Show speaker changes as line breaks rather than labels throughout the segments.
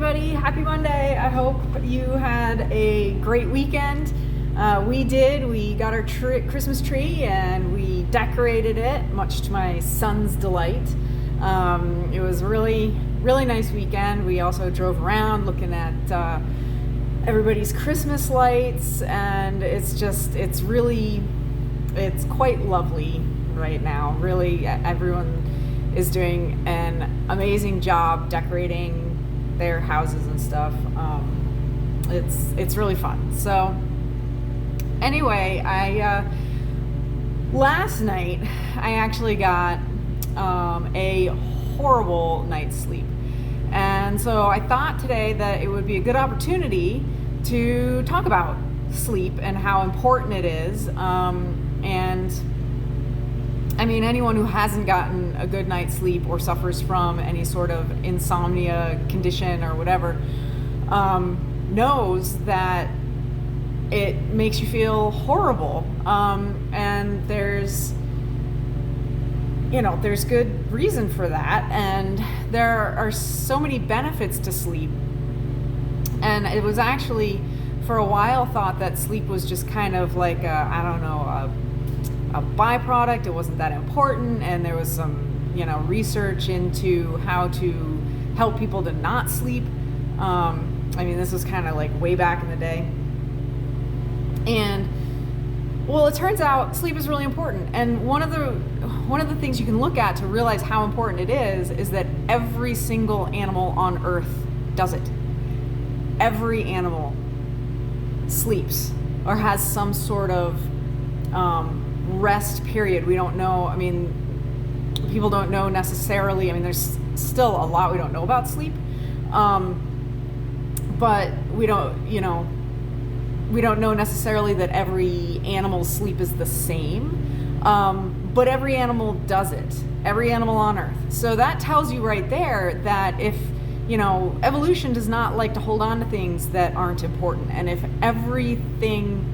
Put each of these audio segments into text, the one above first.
everybody. Happy Monday. I hope you had a great weekend. We did. We got our Christmas tree and we decorated it, much to my son's delight. It was a really nice weekend. We also drove around looking at everybody's Christmas lights, and it's quite lovely right now. Really, everyone is doing an amazing job decorating their houses and stuff. It's really fun. So anyway, last night I actually got a horrible night's sleep, and so I thought today that it would be a good opportunity to talk about sleep and how important it is. And I mean, anyone who hasn't gotten a good night's sleep or suffers from any sort of insomnia condition or whatever knows that it makes you feel horrible. And there's good reason for that. And there are so many benefits to sleep. And it was actually, for a while, thought that sleep was just kind of like a byproduct. It wasn't that important, and there was some research into how to help people to not sleep. This was kind of like way back in the day, and well, it turns out sleep is really important. And one of the things you can look at to realize how important it is that every single animal on Earth does it. Every animal sleeps or has some sort of rest period. We don't know. People don't know necessarily. There's still a lot we don't know about sleep, but we don't know necessarily that every animal's sleep is the same. But every animal does it. Every animal on Earth. So that tells you right there that if evolution does not like to hold on to things that aren't important, and if everything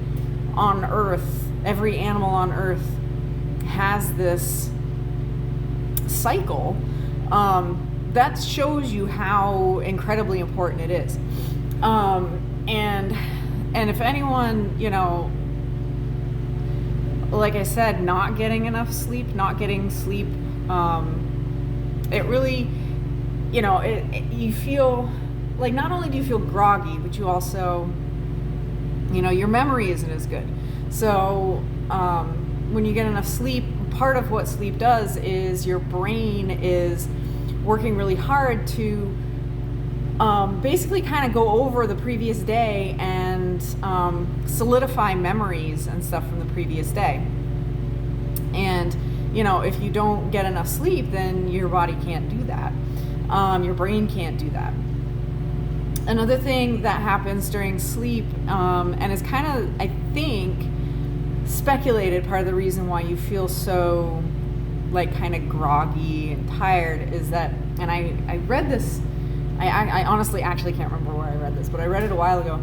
on Earth, every animal on Earth has this cycle, that shows you how incredibly important it is. And if anyone, like I said, not getting enough sleep, it really, you feel like, not only do you feel groggy, but you also, your memory isn't as good. So when you get enough sleep, part of what sleep does is your brain is working really hard to basically kind of go over the previous day and solidify memories and stuff from the previous day. And if you don't get enough sleep, then your body can't do that. Your brain can't do that. Another thing that happens during sleep, and is kind of, I think, speculated part of the reason why you feel so kind of groggy and tired, is that, and I read this, I honestly actually can't remember where I read this, but I read it a while ago,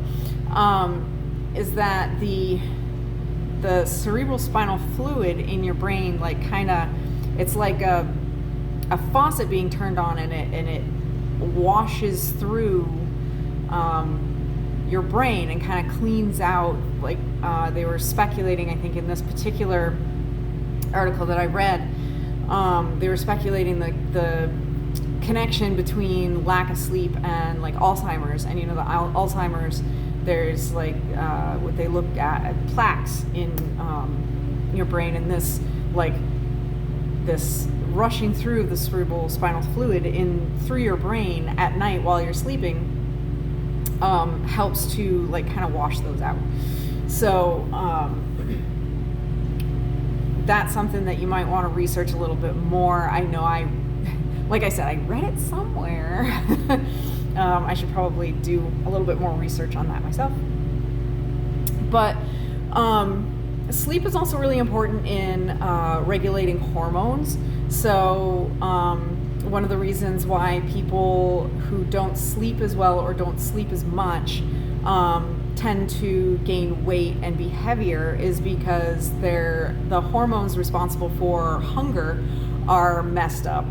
is that the cerebral spinal fluid in your brain, it's like a faucet being turned on, and it washes through your brain and kind of cleans out, they were speculating, I think, in this particular article that I read, they were speculating the connection between lack of sleep and Alzheimer's. And the Alzheimer's, there's what they look at plaques in your brain, and this rushing through the cerebral spinal fluid through your brain at night while you're sleeping helps to kind of wash those out. So that's something that you might want to research a little bit more. I know like I said, I read it somewhere. I should probably do a little bit more research on that myself. But sleep is also really important in regulating hormones. So one of the reasons why people who don't sleep as well or don't sleep as much tend to gain weight and be heavier is because the hormones responsible for hunger are messed up.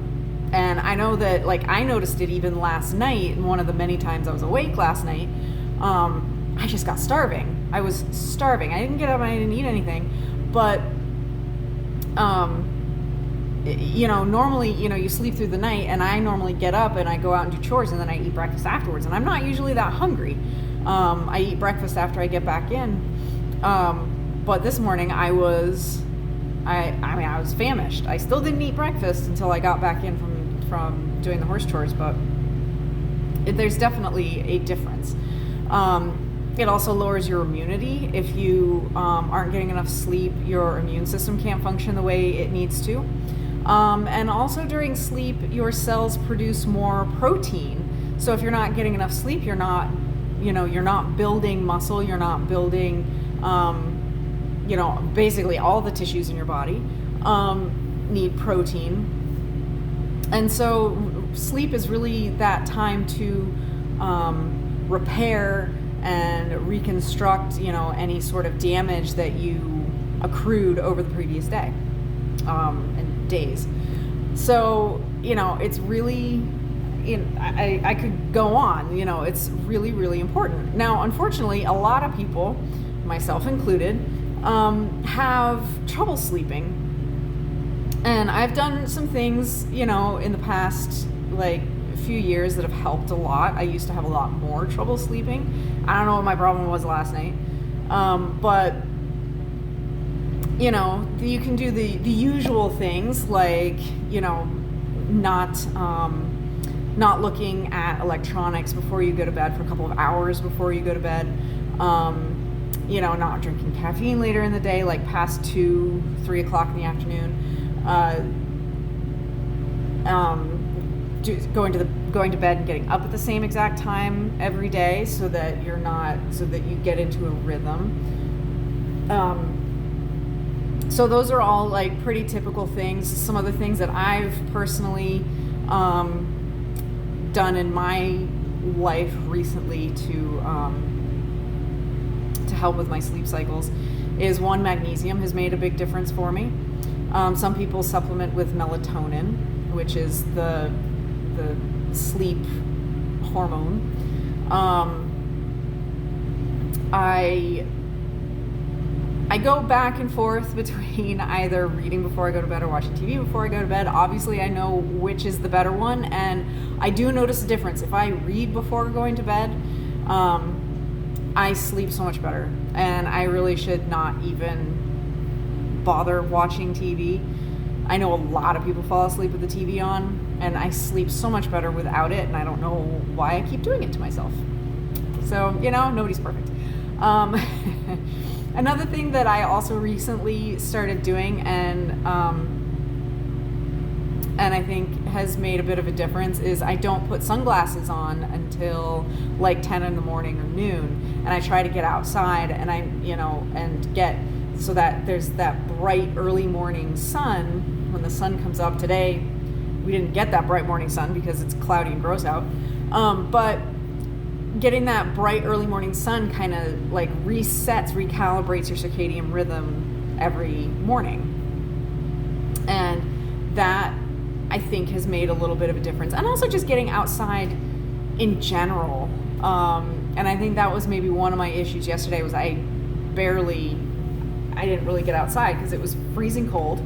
And I know that, like, I noticed it even last night, and one of the many times I was awake last night, I just got starving. I was starving. I didn't get up and I didn't eat anything. But, normally, you sleep through the night, and I normally get up and I go out and do chores, and then I eat breakfast afterwards. And I'm not usually that hungry. I eat breakfast after I get back in. But this morning I was famished. I still didn't eat breakfast until I got back in from doing the horse chores, but there's definitely a difference. It also lowers your immunity. If you aren't getting enough sleep, your immune system can't function the way it needs to. And also during sleep, your cells produce more protein. So if you're not getting enough sleep, you're not building muscle, you're not building, basically all the tissues in your body need protein. And so sleep is really that time to repair and reconstruct, any sort of damage that you accrued over the previous day and days. So, it's really, I could go on, it's really, really important. Now, unfortunately, a lot of people, myself included, have trouble sleeping. And I've done some things, in the past, like, few years that have helped a lot. I used to have a lot more trouble sleeping. I don't know what my problem was last night. But, you can do the usual things like, not looking at electronics before you go to bed for a couple of hours before you go to bed. Not drinking caffeine later in the day, like past 2-3 o'clock in the afternoon. Going to bed and getting up at the same exact time every day so that you get into a rhythm. So those are all like pretty typical things. Some other things that I've personally done in my life recently to help with my sleep cycles is one, magnesium has made a big difference for me. Some people supplement with melatonin, which is the sleep hormone. I go back and forth between either reading before I go to bed or watching TV before I go to bed. Obviously, I know which is the better one, and I do notice a difference. If I read before going to bed, I sleep so much better, and I really should not even bother watching TV. I know a lot of people fall asleep with the TV on, and I sleep so much better without it, and I don't know why I keep doing it to myself. So, nobody's perfect. Another thing that I also recently started doing and I think has made a bit of a difference is I don't put sunglasses on until like 10 in the morning or noon, and I try to get outside and and get so that there's that bright early morning sun when the sun comes up. Today we didn't get that bright morning sun because it's cloudy and gross out, but getting that bright early morning sun kind of like recalibrates your circadian rhythm every morning, and that I think has made a little bit of a difference. And also just getting outside in general, and I think that was maybe one of my issues yesterday was I didn't really get outside because it was freezing cold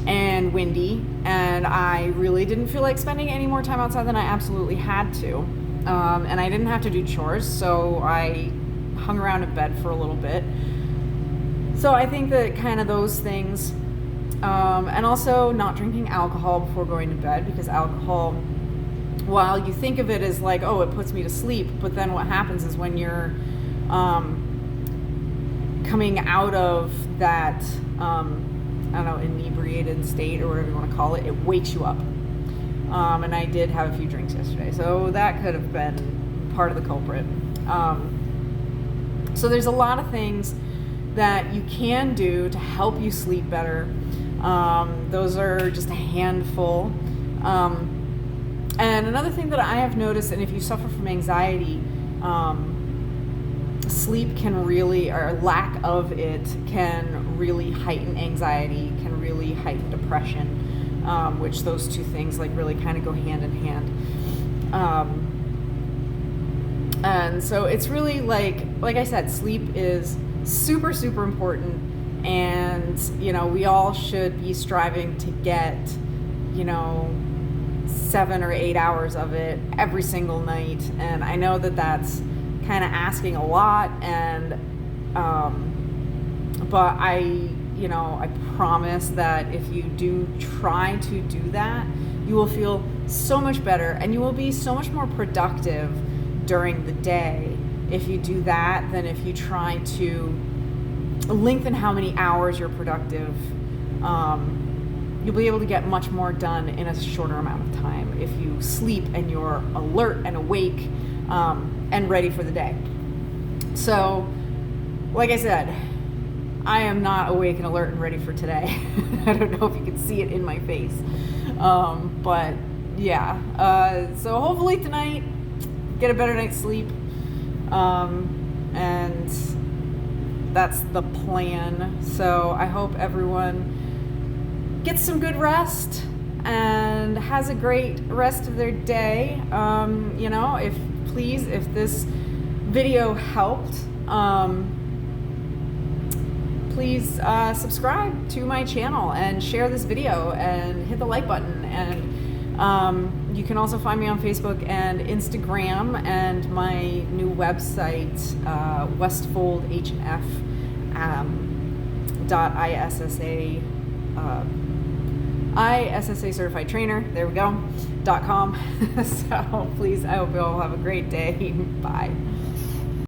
and windy, and I really didn't feel like spending any more time outside than I absolutely had to. And I didn't have to do chores, so I hung around in bed for a little bit. So I think that kind of those things, and also not drinking alcohol before going to bed, because alcohol, while you think of it as like, oh, it puts me to sleep, but then what happens is when you're coming out of that, inebriated state or whatever you want to call it, it wakes you up. And I did have a few drinks yesterday, so that could have been part of the culprit. So there's a lot of things that you can do to help you sleep better. Those are just a handful. And another thing that I have noticed, and if you suffer from anxiety, sleep can really, or lack of it, can really heighten anxiety, can really heighten depression. which those two things like really kind of go hand in hand. And so it's really like I said, sleep is super, super important. And, we all should be striving to get, 7 or 8 hours of it every single night. And I know that that's kind of asking a lot. And, but I promise that if you do try to do that, you will feel so much better and you will be so much more productive during the day if you do that than if you try to lengthen how many hours you're productive. You'll be able to get much more done in a shorter amount of time if you sleep and you're alert and awake and ready for the day. So, like I said, I am not awake and alert and ready for today. I don't know if you can see it in my face. But yeah, so hopefully tonight, get a better night's sleep. And that's the plan. So I hope everyone gets some good rest and has a great rest of their day. If this video helped, please subscribe to my channel and share this video and hit the like button. And you can also find me on Facebook and Instagram and my new website, westfoldhnf.issa, ISSA certified trainer, there we go, .com. So please, I hope you all have a great day. Bye.